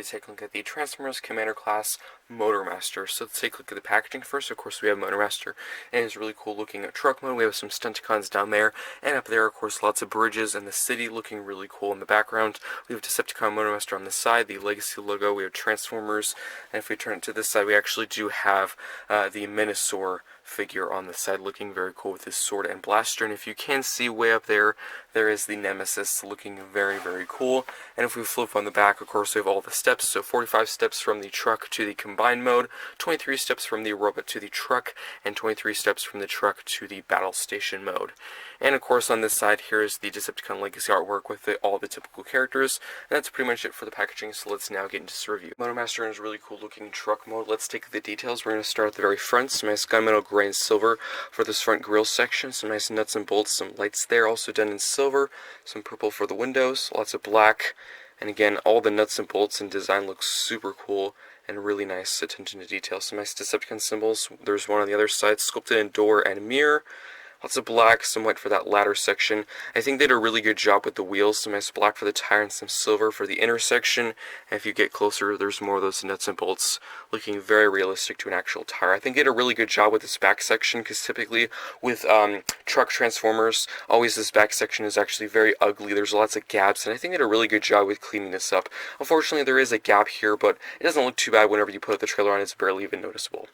to take a look at the Transformers Commander Class Motormaster. So let's take a look at the packaging first. Of course, we have Motormaster, and it's really cool looking at truck mode. We have some Stunticons down there, and up there, of course, lots of bridges and the city looking really cool in the background. We have Decepticon Motormaster on the side, the Legacy logo. We have Transformers, and if we turn it to this side, we actually do have the Menasaur figure on the side, looking very cool with his sword and blaster. And if you can see way up there, there is the Nemesis, looking very, very cool. And if we flip on the back, of course, we have all the steps. So 45 steps from the truck to the combined mode, 23 steps from the robot to the truck, and 23 steps from the truck to the battle station mode. And of course, on this side here is the Decepticon Legacy artwork with all the typical characters. And that's pretty much it for the packaging, so let's now get into this review. Motormaster is really cool looking truck mode. Let's take the details. We're going to start at the very front. Some nice gunmetal gray and silver for this front grille section. Some nice nuts and bolts, some lights there, also done in silver. Some purple for the windows, lots of black. And again, all the nuts and bolts and design looks super cool and really nice attention to detail. Some nice Decepticon symbols. There's one on the other side, sculpted in door and mirror. Lots of black, some white for that ladder section. I think they did a really good job with the wheels. Some nice black for the tire and some silver for the intersection. And if you get closer, there's more of those nuts and bolts looking very realistic to an actual tire. I think they did a really good job with this back section, because typically with truck Transformers, always this back section is actually very ugly. There's lots of gaps, and I think they did a really good job with cleaning this up. Unfortunately, there is a gap here, but it doesn't look too bad whenever you put the trailer on. It's barely even noticeable.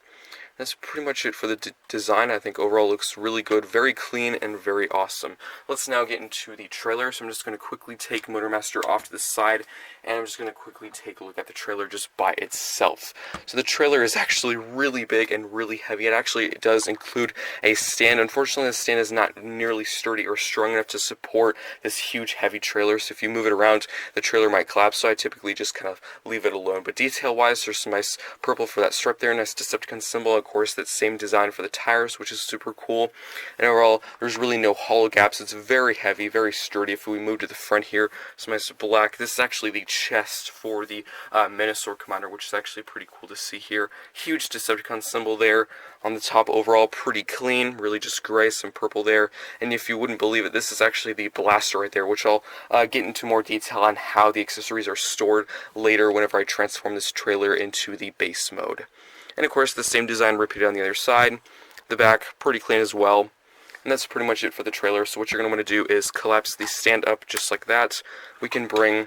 That's pretty much it for the design. I think overall looks really good, very clean, and very awesome. Let's now get into the trailer. So I'm just going to quickly take Motormaster off to the side, and I'm just going to quickly take a look at the trailer just by itself. So the trailer is actually really big and really heavy. It does include a stand. Unfortunately, the stand is not nearly sturdy or strong enough to support this huge, heavy trailer. So if you move it around, the trailer might collapse. So I typically just kind of leave it alone. But detail-wise, there's some nice purple for that stripe there, nice Decepticon symbol. Of course, that same design for the tires, which is super cool. And overall, there's really no hollow gaps. It's very heavy, very sturdy. If we move to the front here, some nice black. This is actually the chest for the Menasaur Commander, which is actually pretty cool to see here. Huge Decepticon symbol there on the top. Overall, pretty clean. Really just gray, some purple there. And if you wouldn't believe it, this is actually the blaster right there, which I'll get into more detail on how the accessories are stored later whenever I transform this trailer into the base mode. And of course, the same design repeated on the other side. The back, pretty clean as well. And that's pretty much it for the trailer. So what you're going to want to do is collapse the stand up just like that. We can bring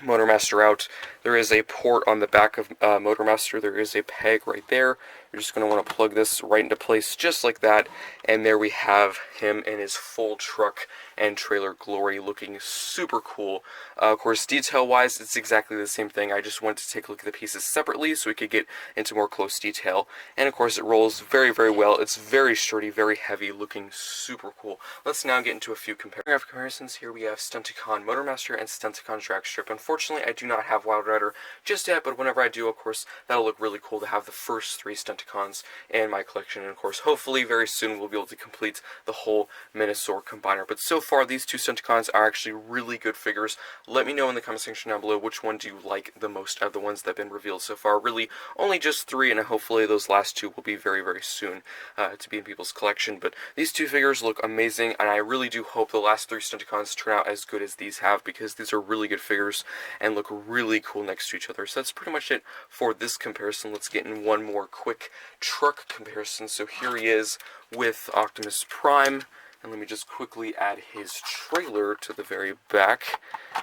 Motormaster out. There is a port on the back of Motormaster. There is a peg right there. You're just going to want to plug this right into place just like that. And there we have him in his full truck and trailer glory, looking super cool. Of course, detail-wise, it's exactly the same thing. I just wanted to take a look at the pieces separately so we could get into more close detail. And of course, it rolls very, very well. It's very sturdy, very heavy, looking super cool. Let's now get into a few comparisons. Here we have Stunticon Motormaster and Stunticon Dragstrip. Unfortunately, I do not have Wild Rider just yet, but whenever I do, of course, that'll look really cool to have the first 3 Stunticons in my collection. And of course, hopefully, very soon we'll be able to complete the whole Menasaur combiner. But so far, these 2 Stunticons are actually really good figures. Let me know in the comment section down below which one do you like the most out of the ones that have been revealed so far. Really, only just 3, and hopefully those last 2 will be very, very soon to be in people's collection. But these 2 figures look amazing, and I really do hope the last 3 Stunticons turn out as good as these have, because these are really good figures and look really cool next to each other. So that's pretty much it for this comparison. Let's get in one more quick truck comparison. So here he is with Optimus Prime. And let me just quickly add his trailer to the very back.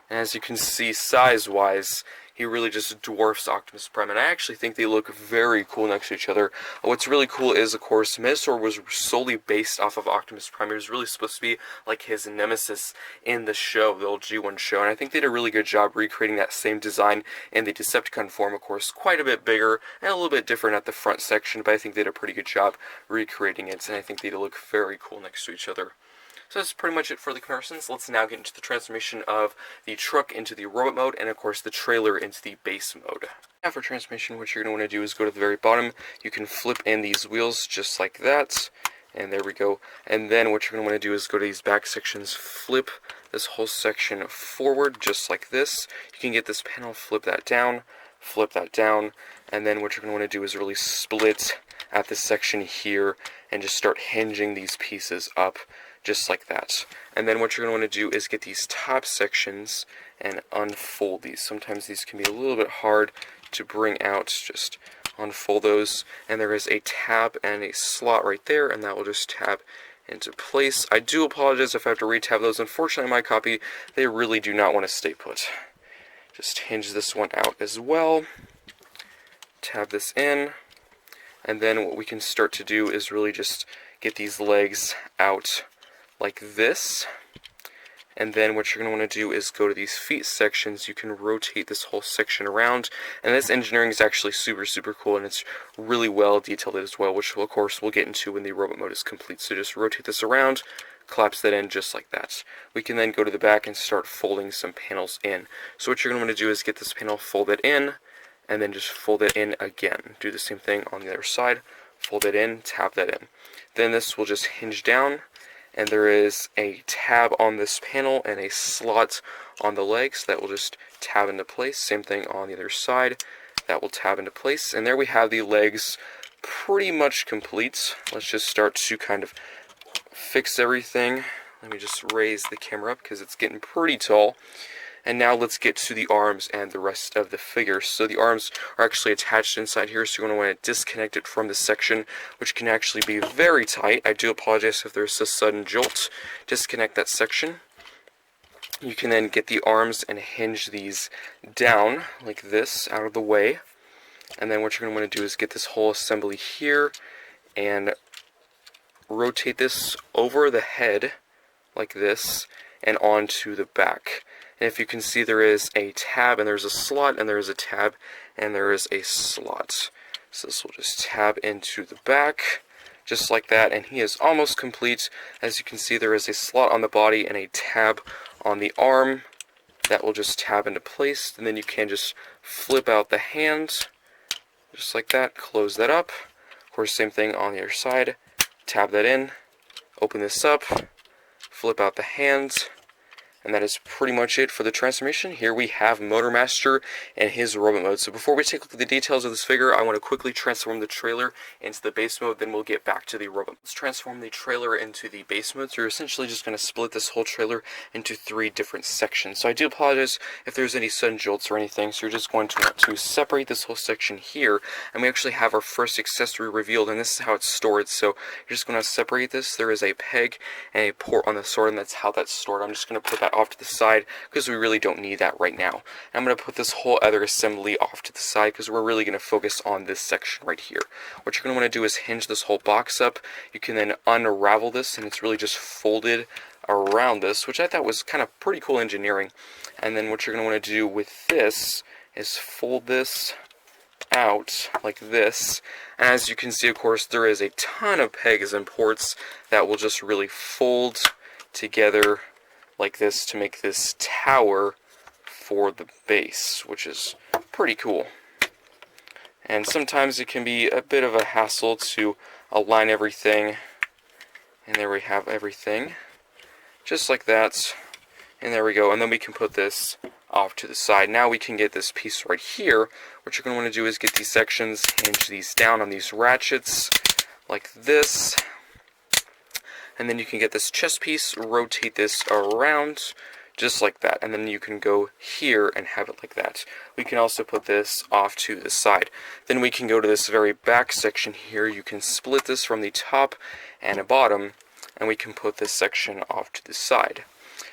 And as you can see, size-wise, he really just dwarfs Optimus Prime. And I actually think they look very cool next to each other. What's really cool is, of course, Menasaur was solely based off of Optimus Prime. He was really supposed to be like his nemesis in the show, the old G1 show. And I think they did a really good job recreating that same design in the Decepticon form. Of course, quite a bit bigger and a little bit different at the front section. But I think they did a pretty good job recreating it. And I think they look very cool next to each other. So that's pretty much it for the comparisons. Let's now get into the transformation of the truck into the robot mode, and of course the trailer into the base mode. Now for transformation, what you're going to want to do is go to the very bottom. You can flip in these wheels just like that, and there we go. And then what you're going to want to do is go to these back sections, flip this whole section forward just like this. You can get this panel, flip that down, and then what you're going to want to do is really split at this section here and just start hinging these pieces up just like that. And then what you're going to want to do is get these top sections and unfold these. Sometimes these can be a little bit hard to bring out. Just unfold those, and there is a tab and a slot right there, and that will just tab into place. I do apologize if I have to retab those. Unfortunately, my copy, they really do not want to stay put. Just hinge this one out as well. Tab this in, and then what we can start to do is really just get these legs out like this. And then what you're going to want to do is go to these feet sections. You can rotate this whole section around. And this engineering is actually super, super cool, and it's really well detailed as well, which of course we'll get into when the robot mode is complete. So just rotate this around, collapse that in just like that. We can then go to the back and start folding some panels in. So what you're going to want to do is get this panel folded in, and then just fold it in again. Do the same thing on the other side. Fold it in, tab that in. Then this will just hinge down, and there is a tab on this panel and a slot on the legs that will just tab into place. Same thing on the other side. That will tab into place. And there we have the legs pretty much complete. Let's just start to kind of fix everything. Let me just raise the camera up because it's getting pretty tall. And now let's get to the arms and the rest of the figure. So the arms are actually attached inside here, so you're going to want to disconnect it from this section, which can actually be very tight. I do apologize if there's a sudden jolt. Disconnect that section. You can then get the arms and hinge these down like this, out of the way. And then what you're going to want to do is get this whole assembly here and rotate this over the head like this and onto the back. And if you can see, there is a tab and there's a slot, and there is a tab and there is a slot. So this will just tab into the back, just like that, and he is almost complete. As you can see, there is a slot on the body and a tab on the arm. That will just tab into place, and then you can just flip out the hand, just like that, close that up. Of course, same thing on the other side. Tab that in, open this up, flip out the hand. And that is pretty much it for the transformation. Here we have Motormaster and his robot mode. So before we take a look at the details of this figure, I want to quickly transform the trailer into the base mode, then we'll get back to the robot. Let's transform the trailer into the base mode. So you're essentially just going to split this whole trailer into 3 different sections. So I do apologize if there's any sudden jolts or anything. So you're just going to want to separate this whole section here. And we actually have our first accessory revealed, and this is how it's stored. So you're just going to separate this. There is a peg and a port on the sword, and that's how that's stored. I'm just going to put that off to the side because we really don't need that right now. I'm going to put this whole other assembly off to the side because we're really going to focus on this section right here. What you're going to want to do is hinge this whole box up. You can then unravel this, and it's really just folded around this, which I thought was kind of pretty cool engineering. And then what you're going to want to do with this is fold this out like this. And as you can see, of course, there is a ton of pegs and ports that will just really fold together like this to make this tower for the base, which is pretty cool. And sometimes it can be a bit of a hassle to align everything. And there we have everything, just like that. And there we go. And then we can put this off to the side. Now we can get this piece right here. What you're going to want to do is get these sections, hinge these down on these ratchets like this. And then you can get this chest piece, rotate this around, just like that. And then you can go here and have it like that. We can also put this off to the side. Then we can go to this very back section here. You can split this from the top and a bottom, and we can put this section off to the side.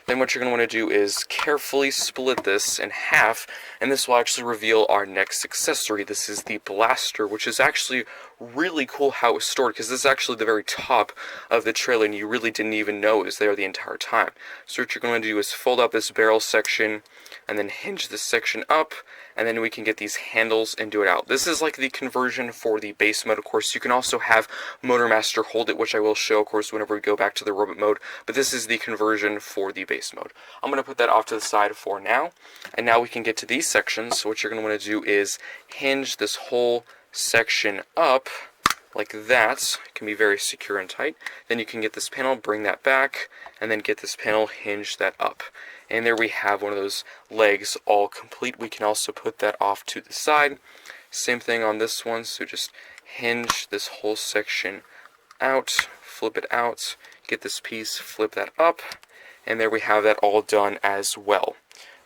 Then what you're going to want to do is carefully split this in half, and this will actually reveal our next accessory. This is the blaster, which is actually really cool how it's stored, because this is actually the very top of the trailer, and you really didn't even know it was there the entire time. So what you're going to do is fold out this barrel section, and then hinge this section up, and then we can get these handles and do it out. This is like the conversion for the base mode. Of course, you can also have Motormaster hold it, which I will show, of course, whenever we go back to the robot mode, but this is the conversion for the base mode. I'm going to put that off to the side for now, and now we can get to these sections. So what you're going to want to do is hinge this whole section up like that. It can be very secure and tight. Then you can get this panel, bring that back, and then get this panel, hinge that up. And there we have one of those legs all complete. We can also put that off to the side. Same thing on this one, so just hinge this whole section out, flip it out, get this piece, flip that up, and there we have that all done as well.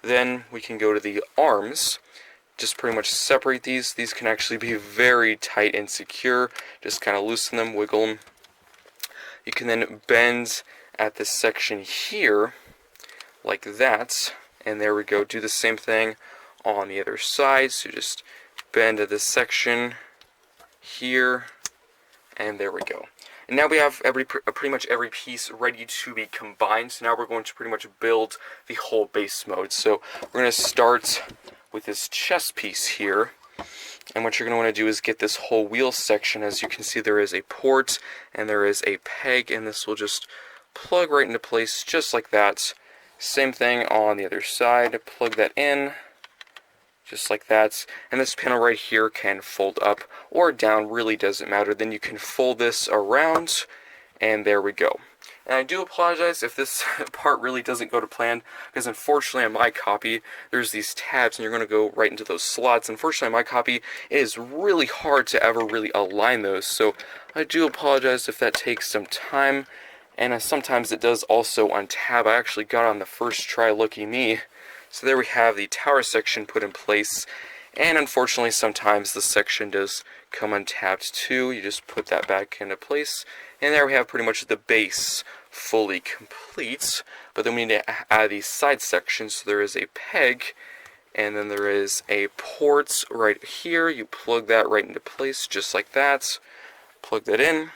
Then we can go to the arms. Just pretty much separate these. These can actually be very tight and secure. Just kind of loosen them, wiggle them. You can then bend at this section here, like that. And there we go. Do the same thing on the other side. So just bend at this section here, and there we go. And now we have pretty much every piece ready to be combined. So now we're going to pretty much build the whole base mode. So we're going to start with this chest piece here. And what you're going to want to do is get this whole wheel section. As you can see, there is a port and there is a peg, and this will just plug right into place just like that. Same thing on the other side. Plug that in just like that. And this panel right here can fold up or down, really doesn't matter. Then you can fold this around, and there we go. And I do apologize if this part really doesn't go to plan, because unfortunately on my copy, there's these tabs and you're going to go right into those slots. Unfortunately on my copy, it is really hard to ever really align those, so I do apologize if that takes some time. And sometimes it does also untab. I actually got on the first try, lucky me. So there we have the tower section put in place. And unfortunately sometimes the section does come untabbed too. You just put that back into place. And there we have pretty much the base fully complete. But then we need to add these side sections. So there is a peg, and then there is a port right here. You plug that right into place just like that. Plug that in.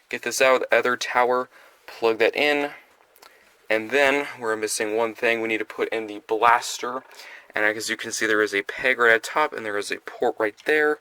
Get this out of the other tower. Plug that in. And then we're missing one thing. We need to put in the blaster. And as you can see, there is a peg right at the top, and there is a port right there.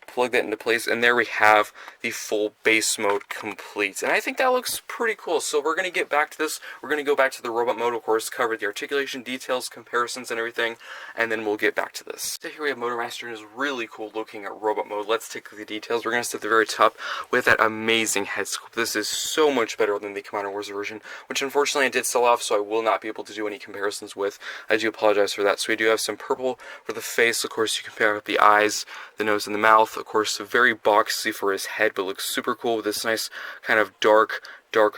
Plug that into place, and there we have the full base mode complete. And I think that looks pretty cool. So we're going to get back to this. We're going to go back to the robot mode, of course, cover the articulation, details, comparisons, and everything, and then we'll get back to this. So here we have Motormaster in his really cool looking at robot mode. Let's take the details. We're going to start at the very top with that amazing head sculpt. This is so much better than the Commander Wars version, which unfortunately I did sell off, so I will not be able to do any comparisons with. I do apologize for that. So we do have some purple for the face. Of course, you can pair up the eyes, the nose, and the mouth. Of course, very boxy for his head, but looks super cool with this nice kind of dark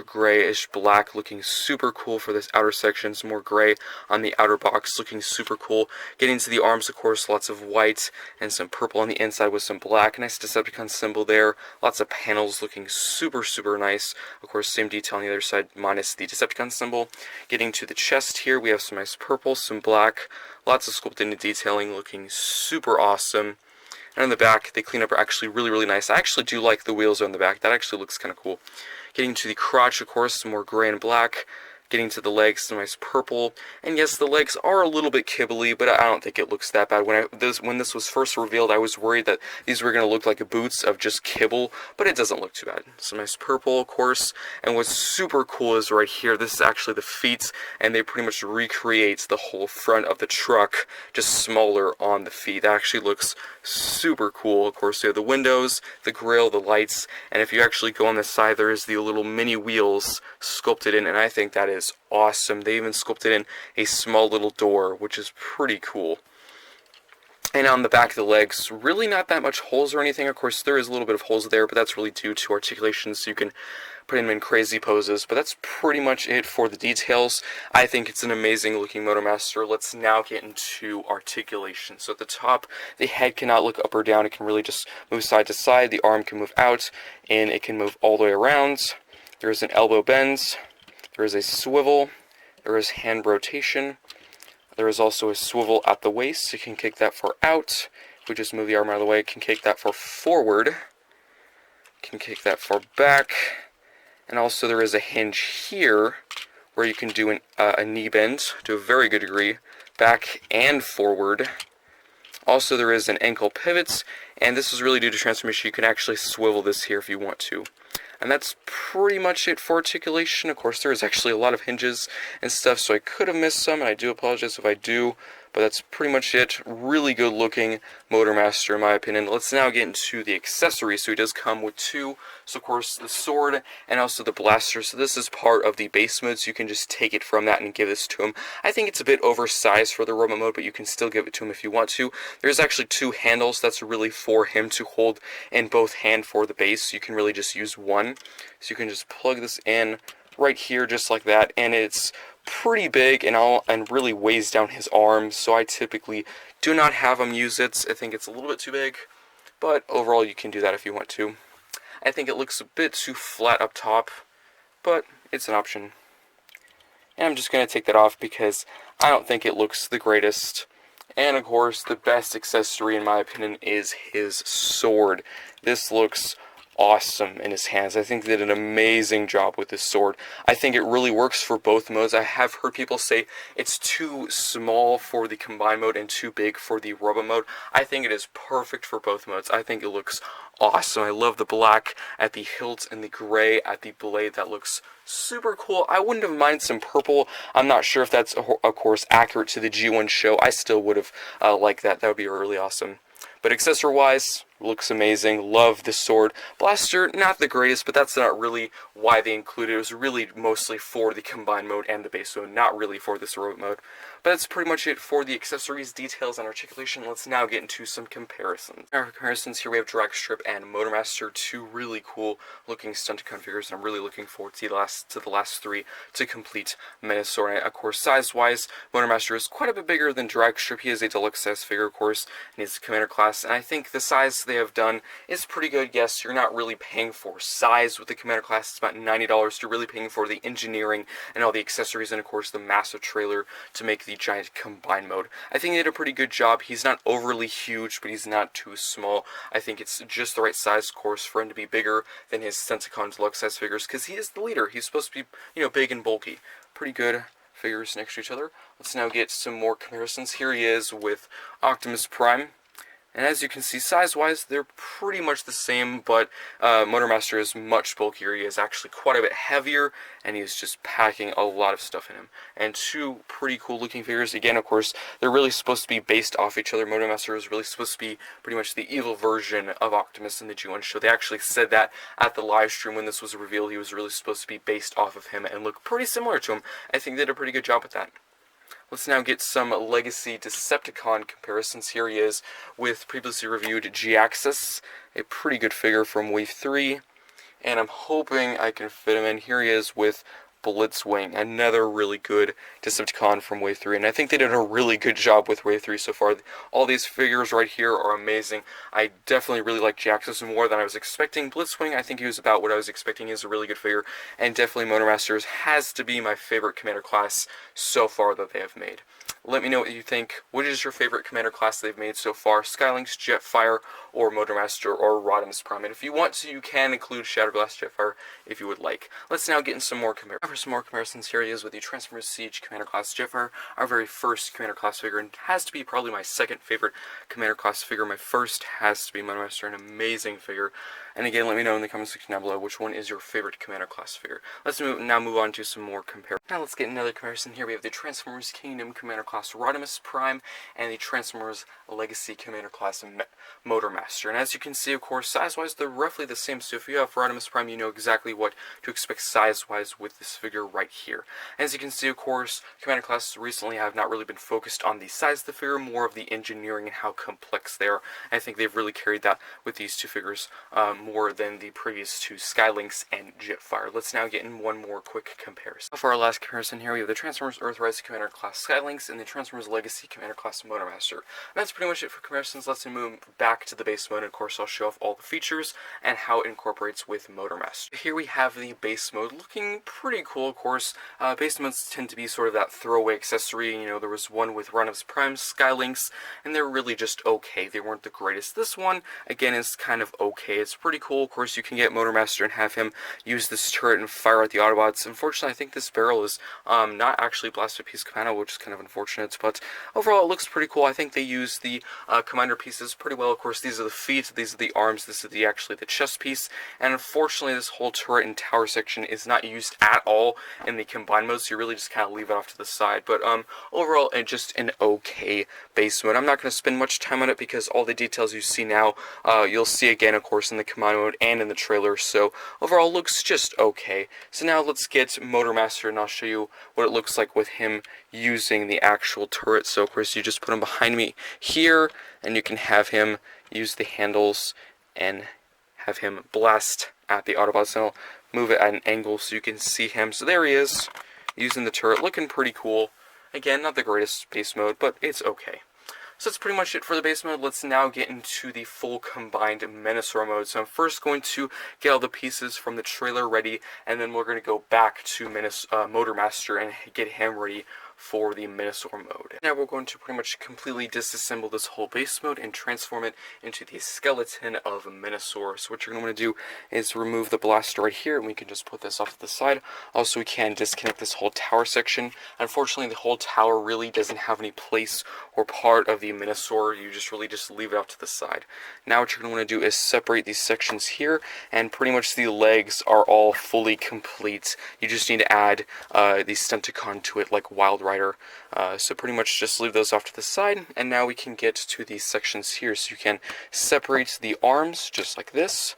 grayish black, looking super cool for this outer section. Some more gray on the outer box, looking super cool. Getting to the arms, of course, lots of white and some purple on the inside with some black. Nice Decepticon symbol there. Lots of panels looking super nice. Of course, same detail on the other side minus the Decepticon symbol. Getting to the chest here, we have some nice purple, some black. Lots of sculpted and detailing, looking super awesome. And on the back, they clean up are actually really nice. I actually do like the wheels on the back. That actually looks kind of cool. Getting to the crotch, of course, some more gray and black. Getting to the legs, some nice purple. And yes, the legs are a little bit kibbly, but I don't think it looks that bad. When this was first revealed, I was worried that these were going to look like boots of just kibble, but it doesn't look too bad. Some nice purple, of course. And what's super cool is right here, this is actually the feet, and they pretty much recreate the whole front of the truck, just smaller on the feet. That actually looks super cool. Of course, you have the windows, the grille, the lights, and if you actually go on the side, there is the little mini wheels sculpted in, and I think that is awesome. They even sculpted in a small little door, which is pretty cool. And on the back of the legs, really not that much holes or anything. Of course, there is a little bit of holes there, but that's really due to articulation, so you can put him in crazy poses. But that's pretty much it for the details. I think it's an amazing looking Motormaster. Let's now get into articulation. So at the top, the head cannot look up or down. It can really just move side to side. The arm can move out, and it can move all the way around. There is an elbow bend. There is a swivel. There is hand rotation. There is also a swivel at the waist, so you can kick that for out. If we just move the arm out of the way, you can kick that for forward. You can kick that for back. And also there is a hinge here, where you can do a knee bend to a very good degree, back and forward. Also there is an ankle pivot, and this is really due to transformation. You can actually swivel this here if you want to. And that's pretty much it for articulation. Of course, there is actually a lot of hinges and stuff, so I could have missed some, and I do apologize if I do. But that's pretty much it. Really good looking Motormaster in my opinion. Let's now get into the accessories. So he does come with two. So of course the sword and also the blaster. So this is part of the base mode, so you can just take it from that and give this to him. I think it's a bit oversized for the robot mode, but you can still give it to him if you want to. There's actually two handles. That's really for him to hold in both hand for the base. So you can really just use one. So you can just plug this in right here just like that, and it's pretty big and really weighs down his arms, so I typically do not have him use it. I think it's a little bit too big, but overall you can do that if you want to. I think it looks a bit too flat up top, but it's an option. And I'm just going to take that off because I don't think it looks the greatest. And of course, the best accessory in my opinion is his sword. This looks awesome in his hands. I think they did an amazing job with this sword. I think it really works for both modes. I have heard people say it's too small for the combined mode and too big for the robot mode. I think it is perfect for both modes. I think it looks awesome. I love the black at the hilt and the gray at the blade. That looks super cool. I wouldn't have minded some purple. I'm not sure if that's, of course, accurate to the G1 show. I still would have liked that. That would be really awesome. But accessory-wise, looks amazing. Love the sword. Blaster, not the greatest, but that's not really why they included it. It was really mostly for the combined mode and the base mode, not really for this robot mode. But that's pretty much it for the accessories, details, and articulation. Let's now get into some comparisons. Our comparisons here, we have Dragstrip and Motormaster, two really cool looking Stunticon figures. I'm really looking forward to the last three to complete Menasaur. And of course, size-wise, Motormaster is quite a bit bigger than Dragstrip. He is a deluxe size figure, of course, and he's a commander class. And I think the size they have done is pretty good. Yes, you're not really paying for size with the commander class. It's about $90. You're really paying for the engineering and all the accessories and, of course, the massive trailer to make the giant combined mode. I think they did a pretty good job. He's not overly huge, but he's not too small. I think it's just the right size, of course, for him to be bigger than his Stunticon deluxe size figures, because he is the leader. He's supposed to be, big and bulky. Pretty good figures next to each other. Let's now get some more comparisons. Here he is with Optimus Prime. And as you can see, size-wise, they're pretty much the same, but Motormaster is much bulkier. He is actually quite a bit heavier, and he's just packing a lot of stuff in him. And two pretty cool-looking figures. Again, of course, they're really supposed to be based off each other. Motormaster is really supposed to be pretty much the evil version of Optimus in the G1 show. They actually said that at the live stream when this was revealed. He was really supposed to be based off of him and look pretty similar to him. I think they did a pretty good job with that. Let's now get some Legacy Decepticon comparisons. Here he is with previously reviewed G-Axis, a pretty good figure from Wave 3, and I'm hoping I can fit him in. Here he is with Blitzwing, another really good Decepticon from Wave 3, and I think they did a really good job with Wave 3 so far. All these figures right here are amazing. I definitely really like G-Axis more than I was expecting. Blitzwing, I think he was about what I was expecting. He's a really good figure, and definitely Motormaster has to be my favorite commander class so far that they have made. Let me know what you think. What is your favorite commander class they've made so far? Skylynx, Jetfire, or Motormaster, or Rodimus Prime? And if you want to, you can include Shatterblast Jetfire if you would like. Let's now get in some more comparisons. For some more comparisons, here he is with the Transformers Siege Commander Class Jetfire, our very first Commander Class figure, and has to be probably my second favorite Commander Class figure. My first has to be Motormaster, an amazing figure. And again, let me know in the comment section down below which one is your favorite Commander Class figure. Let's now move on to some more comparisons. Now let's get another comparison. Here we have the Transformers Kingdom Commander Class Rodimus Prime and the Transformers Legacy Commander Class Motormaster. And as you can see, of course, size-wise, they're roughly the same. So if you have Rodimus Prime, you know exactly what to expect size-wise with this figure right here. As you can see, of course, Commander Classes recently have not really been focused on the size of the figure, more of the engineering and how complex they are. I think they've really carried that with these two figures more than the previous two, Skylynx and Jetfire. Let's now get in one more quick comparison. For our last comparison here, we have the Transformers Earthrise Commander Class Skylynx and the Transformers Legacy Commander Class Motormaster. And that's pretty much it for comparisons. Let's move back to the base mode. Of course, I'll show off all the features and how it incorporates with Motormaster. Here we have the base mode, looking pretty cool, of course. Base modes tend to be sort of that throwaway accessory. You know, there was one with Rodimus Prime, Skylynx, and they're really just okay. They weren't the greatest. This one, again, is kind of okay. It's pretty cool. Of course, you can get Motormaster and have him use this turret and fire at the Autobots. Unfortunately, I think this barrel is not actually blasted piece commando, which is kind of unfortunate, but overall, it looks pretty cool. I think they use the commander pieces pretty well. Of course, these are the feet, these are the arms, this is actually the chest piece, and unfortunately, this whole turret and tower section is not used at all in the combined mode, so you really just kind of leave it off to the side. But overall, just an okay base mode. I'm not going to spend much time on it because all the details you see now, you'll see again, of course, in the command mode and in the trailer. So overall, looks just okay. So now let's get Motormaster, and I'll show you what it looks like with him using the actual turret. So of course, you just put him behind me here, and you can have him use the handles and have him blast at the Autobots. And I'll move it at an angle so you can see him. So there he is. using the turret, looking pretty cool. Again, not the greatest base mode, but it's okay. So that's pretty much it for the base mode. Let's now get into the full combined Menasaur mode. So I'm first going to get all the pieces from the trailer ready, and then we're going to go back to Motormaster and get him ready for the Menasaur mode. Now we're going to pretty much completely disassemble this whole base mode and transform it into the skeleton of Menasaur. So what you're going to want to do is remove the blaster right here, and we can just put this off to the side. Also, we can disconnect this whole tower section. Unfortunately, the whole tower really doesn't have any place or part of the Menasaur. You just leave it off to the side. Now what you're going to want to do is separate these sections here, and pretty much the legs are all fully complete. You just need to add the Stunticon to it like Wild Rider. So pretty much just leave those off to the side, and now we can get to these sections here. So you can separate the arms just like this,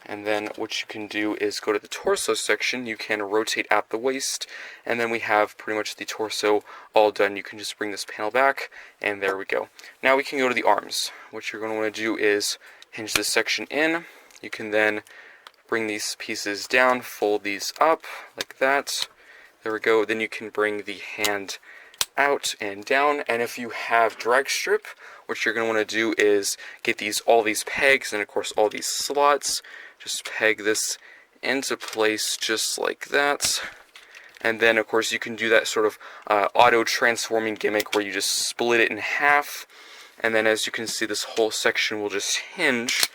and then what you can do is go to the torso section. You can rotate at the waist, and then we have pretty much the torso all done. You can just bring this panel back, and there we go. Now we can go to the arms. What you're going to want to do is hinge this section in. You can then bring these pieces down, fold these up like that. There we go. Then you can bring the hand out and down, and if you have drag strip, what you're going to want to do is get all these pegs and of course all these slots. Just peg this into place just like that, and then of course you can do that sort of auto transforming gimmick where you just split it in half, and then as you can see this whole section will just hinge,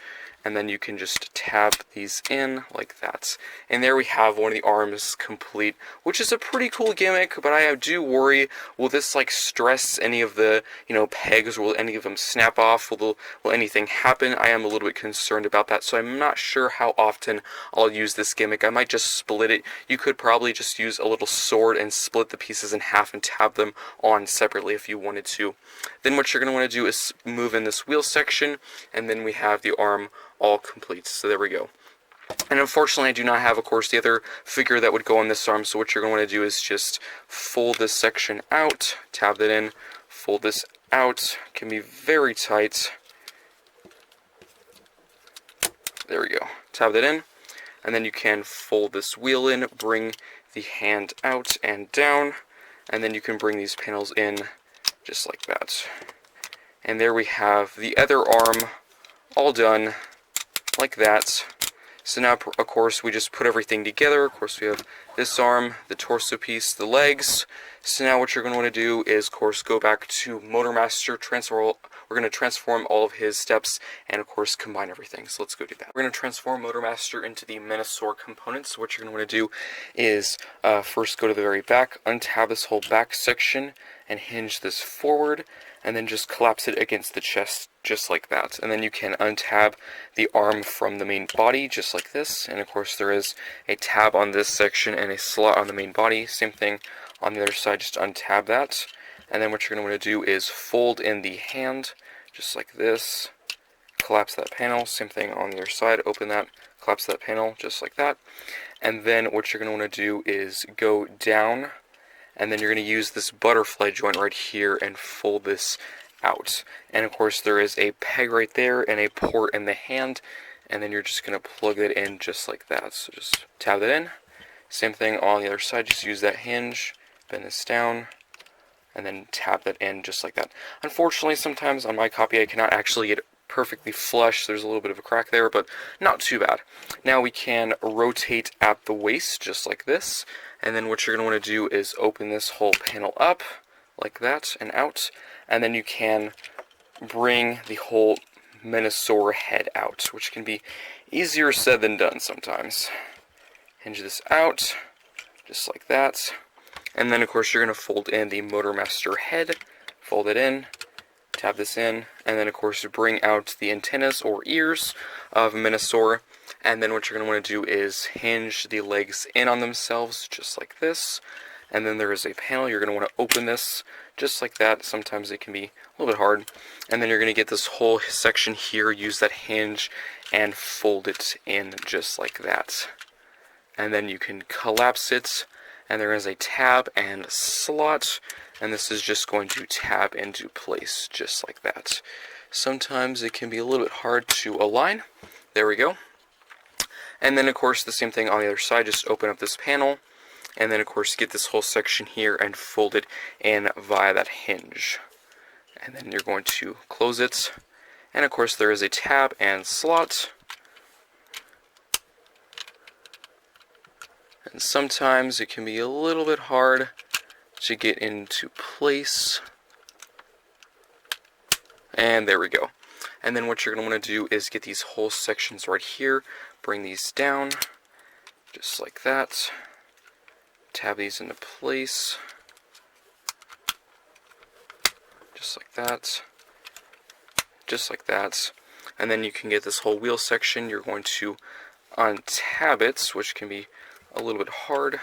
and then you can just tab these in like that. And there we have one of the arms complete, which is a pretty cool gimmick, but I do worry, will this like stress any of the, pegs, or will any of them snap off? Will anything happen? I am a little bit concerned about that, so I'm not sure how often I'll use this gimmick. I might just split it. You could probably just use a little sword and split the pieces in half and tab them on separately if you wanted to. Then what you're going to want to do is move in this wheel section, and then we have the arm all complete. So there we go. And unfortunately I do not have, of course, the other figure that would go on this arm, so what you're going to want to do is just fold this section out, tab that in, fold this out. It can be very tight. There we go. Tab that in, and then you can fold this wheel in, bring the hand out and down, and then you can bring these panels in just like that. And there we have the other arm all done like that. So now, of course, we just put everything together. Of course, we have this arm, the torso piece, the legs. So now what you're going to want to do is, of course, go back to Motormaster, we're going to transform all of his steps, and of course, combine everything. So let's go do that. We're going to transform Motormaster into the Menasaur components. So what you're going to want to do is first go to the very back, untab this whole back section, and hinge this forward, and then just collapse it against the chest, just like that. And then you can untab the arm from the main body, just like this. And of course there is a tab on this section and a slot on the main body. Same thing on the other side, just untab that. And then what you're going to want to do is fold in the hand, just like this. Collapse that panel, same thing on the other side, open that, collapse that panel, just like that. And then what you're going to want to do is go down, and then you're going to use this butterfly joint right here and fold this out. And of course there is a peg right there and a port in the hand, and then you're just going to plug it in just like that. So just tab that in. Same thing on the other side, just use that hinge, bend this down, and then tab that in just like that. Unfortunately, sometimes on my copy I cannot actually get it perfectly flush. There's a little bit of a crack there, but not too bad. Now we can rotate at the waist just like this, and then what you're going to want to do is open this whole panel up like that and out, and then you can bring the whole Menasaur head out, which can be easier said than done sometimes. Hinge this out just like that, and then of course you're going to fold in the Motormaster head, fold it in, tab this in, and then of course bring out the antennas or ears of Menasaur. And then what you're going to want to do is hinge the legs in on themselves just like this, and then there is a panel. You're going to want to open this just like that. Sometimes it can be a little bit hard, and then you're going to get this whole section here, use that hinge and fold it in just like that, and then you can collapse it, and there is a tab and slot, and this is just going to tab into place just like that. Sometimes it can be a little bit hard to align. There we go. And then of course the same thing on the other side, just open up this panel, and then of course get this whole section here and fold it in via that hinge. And then you're going to close it, and of course there is a tab and slot. And sometimes it can be a little bit hard to get into place. And there we go. And then what you're going to want to do is get these whole sections right here, bring these down, just like that. Tab these into place, just like that, just like that. And then you can get this whole wheel section. You're going to untab it, which can be a little bit hard.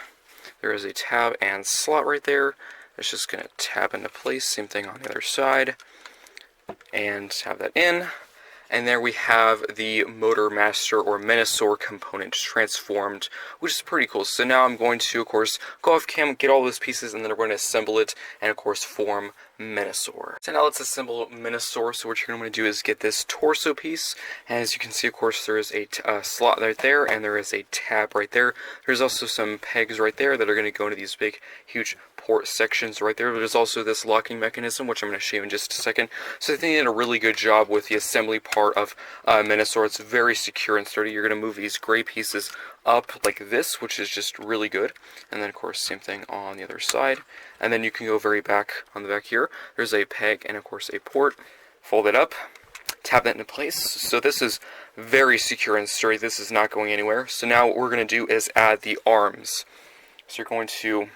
There is a tab and slot right there. It's just going to tab into place. Same thing on the other side. And have that in. And there we have the Motormaster or Menasaur component transformed, which is pretty cool. So now I'm going to, of course, go off cam, get all those pieces, and then we're going to assemble it, and of course form Menasaur. So now let's assemble Menasaur. So what you're going to want to do is get this torso piece, and as you can see, of course, there is a slot right there, and there is a tab right there. There's also some pegs right there that are going to go into these big, huge port sections right there. There's also this locking mechanism, which I'm going to show you in just a second. So I think they did a really good job with the assembly part of Menasaur. It's very secure and sturdy. You're going to move these gray pieces up like this, which is just really good. And then, of course, same thing on the other side. And then you can go very back on the back here. There's a peg and, of course, a port. Fold it up, tap that into place. So this is very secure and sturdy. This is not going anywhere. So now what we're going to do is add the arms. So you're going to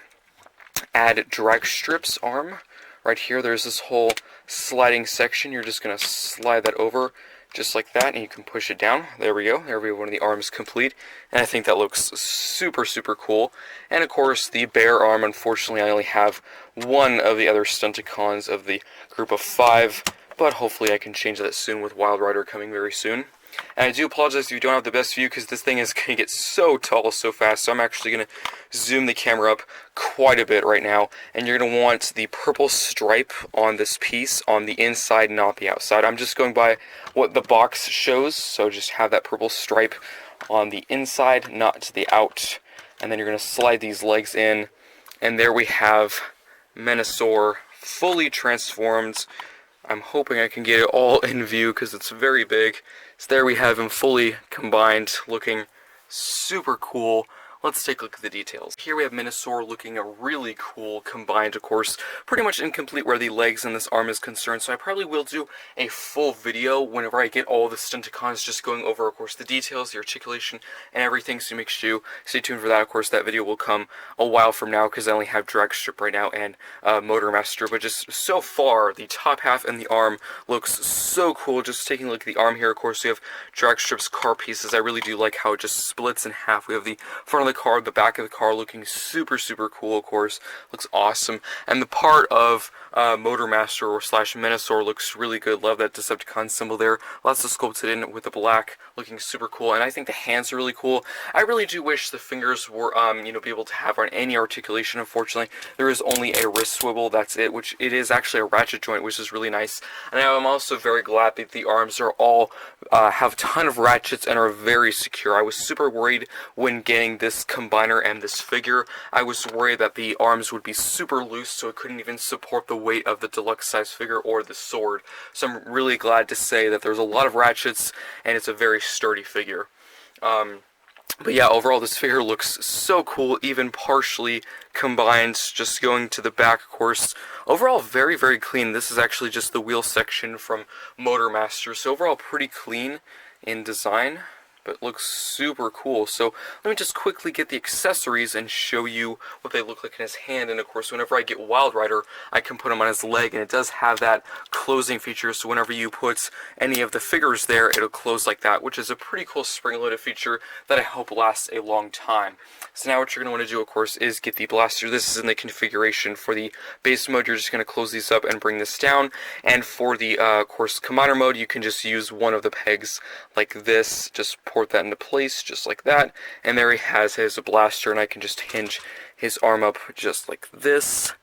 add drag strips arm. Right here, there's this whole sliding section. You're just going to slide that over just like that, and you can push it down. There we go. There we have one of the arms complete, and I think that looks super, super cool. And of course, the bear arm, unfortunately, I only have one of the other Stunticons of the group of 5, but hopefully I can change that soon with Wild Rider coming very soon. And I do apologize if you don't have the best view, because this thing is going to get so tall so fast, so I'm actually going to zoom the camera up quite a bit right now, and you're going to want the purple stripe on this piece on the inside, not the outside. I'm just going by what the box shows, so just have that purple stripe on the inside, not to the out. And then you're going to slide these legs in, and there we have Menasaur fully transformed. I'm hoping I can get it all in view because it's very big. So there we have him fully combined, looking super cool. Let's take a look at the details. Here we have Menasaur looking really cool, combined, of course, pretty much incomplete where the legs and this arm is concerned, so I probably will do a full video whenever I get all the Stunticons, just going over, of course, the details, the articulation, and everything, so make sure you stay tuned for that. Of course, that video will come a while from now, because I only have Drag Strip right now and Motormaster, but just so far, the top half and the arm looks so cool. Just taking a look at the arm here, of course, we have Drag Strip's car pieces. I really do like how it just splits in half. We have the front of the car, the back of the car looking super, super cool, of course. Looks awesome. And the part of Motormaster or slash Menasaur looks really good. Love that Decepticon symbol there. Lots of sculpted in with the black, looking super cool. And I think the hands are really cool. I really do wish the fingers were, be able to have any articulation. Unfortunately, there is only a wrist swivel. That's it, which it is actually a ratchet joint, which is really nice. And I'm also very glad that the arms are all have a ton of ratchets and are very secure. I was super worried when getting this combiner and this figure. I was worried that the arms would be super loose, so it couldn't even support the weight of the deluxe size figure or the sword. So I'm really glad to say that there's a lot of ratchets and it's a very sturdy figure. But yeah, overall this figure looks so cool, even partially combined. Just going to the back, of course, overall very, very clean. This is actually just the wheel section from Motormaster, so overall pretty clean in design, but looks super cool. So let me just quickly get the accessories and show you what they look like in his hand. And of course, whenever I get Wild Rider, I can put him on his leg, and it does have that closing feature, so whenever you put any of the figures there, it'll close like that, which is a pretty cool spring-loaded feature that I hope lasts a long time. So now what you're going to want to do, of course, is get the blaster. This is in the configuration. For the base mode, you're just going to close these up and bring this down, and for the, of course, combiner mode, you can just use one of the pegs like this. Just port that into place just like that, and there he has his blaster, and I can just hinge his arm up just like this,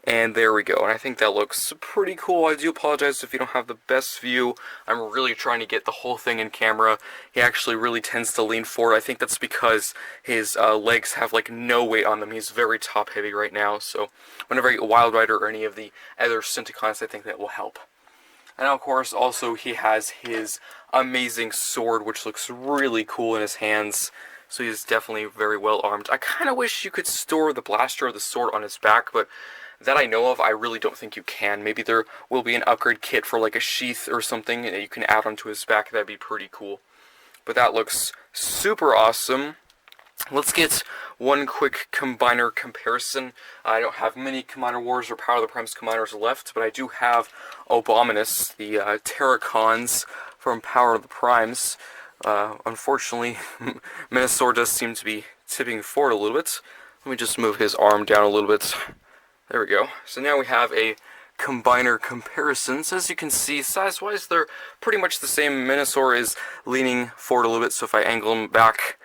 And there we go, and I think that looks pretty cool. I do apologize if you don't have the best view. I'm really trying to get the whole thing in camera. He actually really tends to lean forward. I think that's because his legs have like no weight on them. He's very top heavy right now, so whenever I get Wild Rider or any of the other Scenticons, I think that will help. And of course, also he has his amazing sword, which looks really cool in his hands. So he's definitely very well armed. I kind of wish you could store the blaster or the sword on his back, but that I know of, I really don't think you can. Maybe there will be an upgrade kit for like a sheath or something that you can add onto his back. That'd be pretty cool. But that looks super awesome. Let's get one quick combiner comparison. I don't have many Combiner Wars or Power of the Primes combiners left, but I do have Abominus, the Terracons from Power of the Primes. Unfortunately, Menasaur does seem to be tipping forward a little bit. Let me just move his arm down a little bit. There we go. So now we have a combiner comparisons. As you can see, size-wise, they're pretty much the same. Menasaur is leaning forward a little bit, so if I angle him back,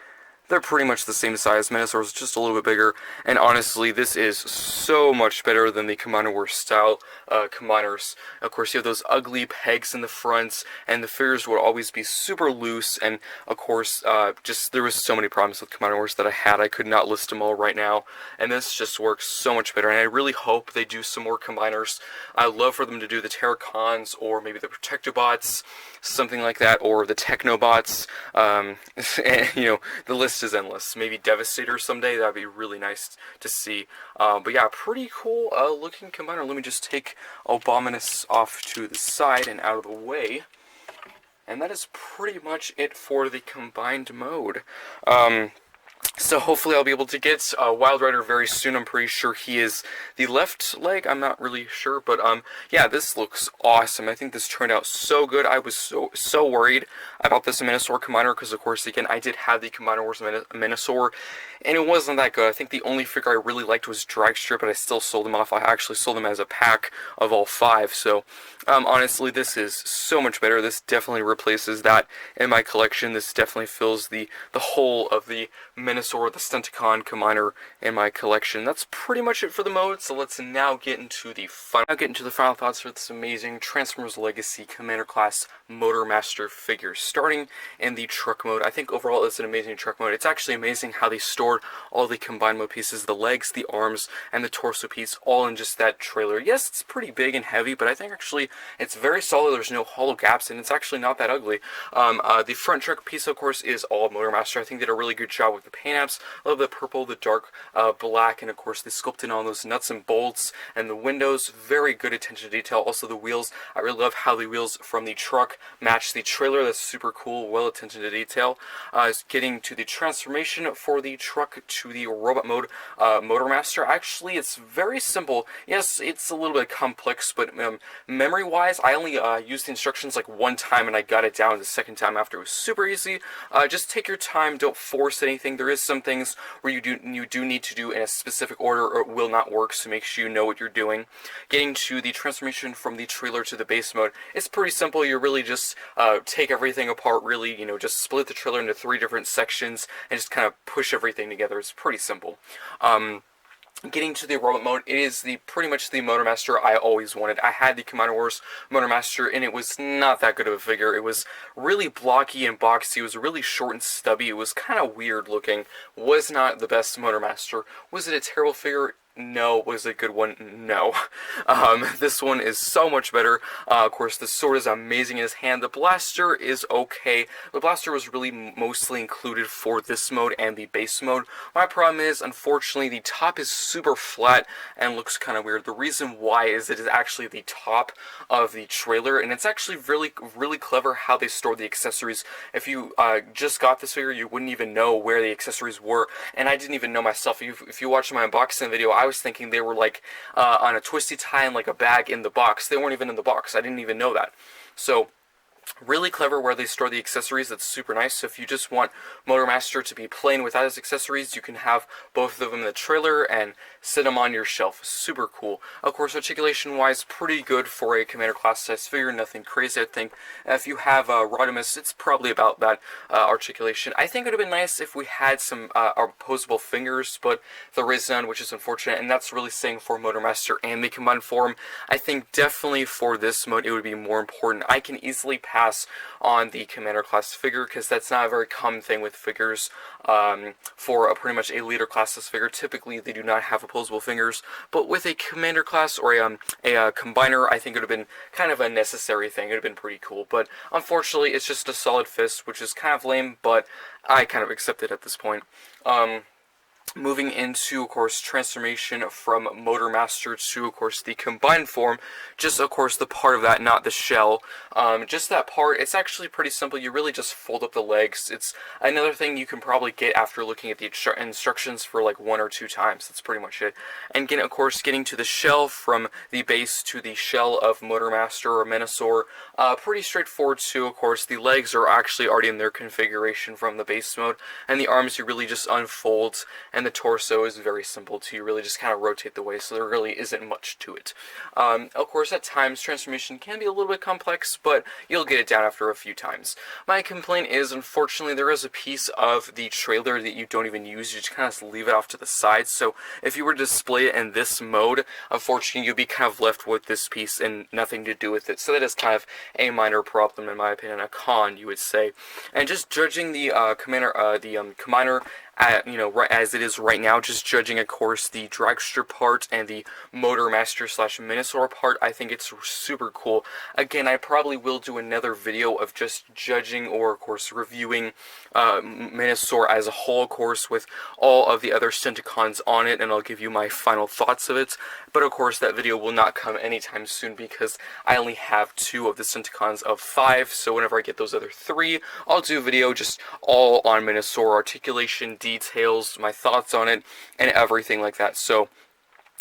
they're pretty much the same size. Menasaur is just a little bit bigger, and honestly, this is so much better than the Combiner Wars style combiners. Of course, you have those ugly pegs in the front, and the figures would always be super loose, and of course, just there was so many problems with Combiner Wars that I had. I could not list them all right now, and this just works so much better, and I really hope they do some more combiners. I'd love for them to do the Terracons, or maybe the Protectobots, something like that, or the Technobots. And, you know, the list is endless. Maybe Devastator someday. That'd be really nice to see. But yeah, pretty cool looking combiner. Let me just take Abominus off to the side and out of the way. And that is pretty much it for the combined mode. So hopefully I'll be able to get Wild Rider very soon. I'm pretty sure he is the left leg. I'm not really sure, but yeah, this looks awesome. I think this turned out so good. I was so worried about this Menasaur combiner because, of course, again, I did have the Combiner Wars Menasaur, and it wasn't that good. I think the only figure I really liked was Dragstrip, but I still sold them off. I actually sold them as a pack of all 5. So honestly, this is so much better. This definitely replaces that in my collection. This definitely fills the whole of the Menasaur, the Stunticon combiner in my collection. That's pretty much it for the mode. So let's now get into the final thoughts for this amazing Transformers Legacy Commander Class Motormaster figure. Starting in the truck mode, I think overall it's an amazing truck mode. It's actually amazing how they stored all the combined mode pieces, the legs, the arms, and the torso piece, all in just that trailer. Yes, it's pretty big and heavy, but I think actually it's very solid. There's no hollow gaps, and it's actually not that ugly. The front truck piece, of course, is all Motormaster. I think they did a really good job with the paint apps. I love the purple, the dark black, and of course they sculpted on those nuts and bolts and the windows. Very good attention to detail. Also the wheels. I really love how the wheels from the truck match the trailer. That's super cool. Well attention to detail. Getting to the transformation for the truck to the robot mode Motormaster. Actually, it's very simple. Yes, it's a little bit complex, but memory-wise, I only used the instructions like one time and I got it down the second time after. It was super easy. Just take your time. Don't force anything. There is some things where you do need to do in a specific order or it will not work, so make sure you know what you're doing. Getting to the transformation from the trailer to the base mode, it's pretty simple. You really just take everything apart, really, you know, just split the trailer into 3 different sections and just kind of push everything together. It's pretty simple. Getting to the robot mode, it is pretty much the Motormaster I always wanted. I had the Combiner Wars Motormaster, and it was not that good of a figure. It was really blocky and boxy. It was really short and stubby. It was kind of weird looking. Was not the best Motormaster. Was it a terrible figure? No. Was it a good one? No. This one is so much better. Of course, the sword is amazing in his hand. The blaster is okay. The blaster was really mostly included for this mode and the base mode. My problem is, unfortunately, the top is super flat and looks kind of weird. The reason why is it is actually the top of the trailer, and it's actually really clever how they store the accessories. If you just got this figure, you wouldn't even know where the accessories were, and I didn't even know myself. If you watched my unboxing video, I was thinking they were like on a twisty tie in like a bag in the box. They weren't even in the box. I didn't even know that. So Really clever where they store the accessories. That's super nice. So if you just want Motormaster to be plain without his accessories, you can have both of them in the trailer and sit them on your shelf. Super cool. Of course, articulation-wise, pretty good for a Commander class size figure. Nothing crazy, I think. If you have Rodimus, it's probably about that articulation. I think it would have been nice if we had some opposable fingers, but there is none, which is unfortunate. And that's really saying for Motormaster and the combined form. I think definitely for this mode, it would be more important. I can easily pass on the Commander class figure because that's not a very common thing with figures. For pretty much a leader classes figure, typically they do not have opposable fingers, but with a Commander class or a combiner, I think it would have been kind of a necessary thing. It would have been pretty cool, but unfortunately it's just a solid fist, which is kind of lame, but I kind of accept it at this point. Moving into, of course, transformation from Motormaster to, of course, the combined form. Just, of course, the part of that, not the shell. Just that part, it's actually pretty simple. You really just fold up the legs. It's another thing you can probably get after looking at the instructions for like 1 or 2 times. That's pretty much it. And again, of course, getting to the shell from the base to the shell of Motormaster or Menasaur. Pretty straightforward too, of course. The legs are actually already in their configuration from the base mode. And the arms you really just unfold. And the torso is very simple too. You really just kind of rotate the waist, so there really isn't much to it. Of course, at times, transformation can be a little bit complex, but you'll get it down after a few times. My complaint is, unfortunately, there is a piece of the trailer that you don't even use. You just kind of leave it off to the side, so if you were to display it in this mode, unfortunately, you'd be kind of left with this piece and nothing to do with it. So that is kind of a minor problem, in my opinion, a con, you would say. And just judging the combiner, you know, as it is right now, just judging, of course, the dragster part and the Motormaster / Menasaur part, I think it's super cool. Again, I probably will do another video of just judging or, of course, reviewing Menasaur as a whole, of course, with all of the other Stunticons on it, and I'll give you my final thoughts of it. But, of course, that video will not come anytime soon because I only have 2 of the Stunticons of 5, so whenever I get those other 3, I'll do a video just all on Menasaur articulation, details, my thoughts on it, and everything like that. So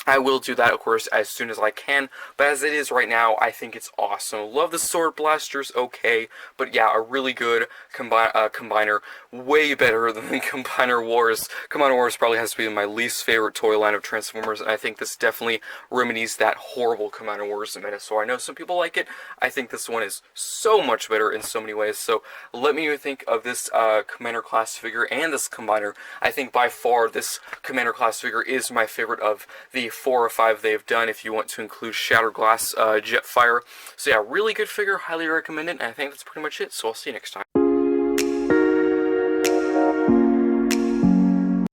I will do that, of course, as soon as I can, but as it is right now, I think it's awesome. Love the Sword Blasters, okay, but yeah, a really good combiner, way better than Combiner Wars. Combiner Wars probably has to be my least favorite toy line of Transformers, and I think this definitely remedies that horrible Combiner Wars in Menasaur. I know some people like it. I think this one is so much better in so many ways, so let me think of this Commander class figure and this combiner. I think by far this Commander class figure is my favorite of the 4 or 5 they've done, if you want to include Shattered Glass Jetfire. So yeah, really good figure, highly recommend it, and I think that's pretty much it, so I'll see you next time.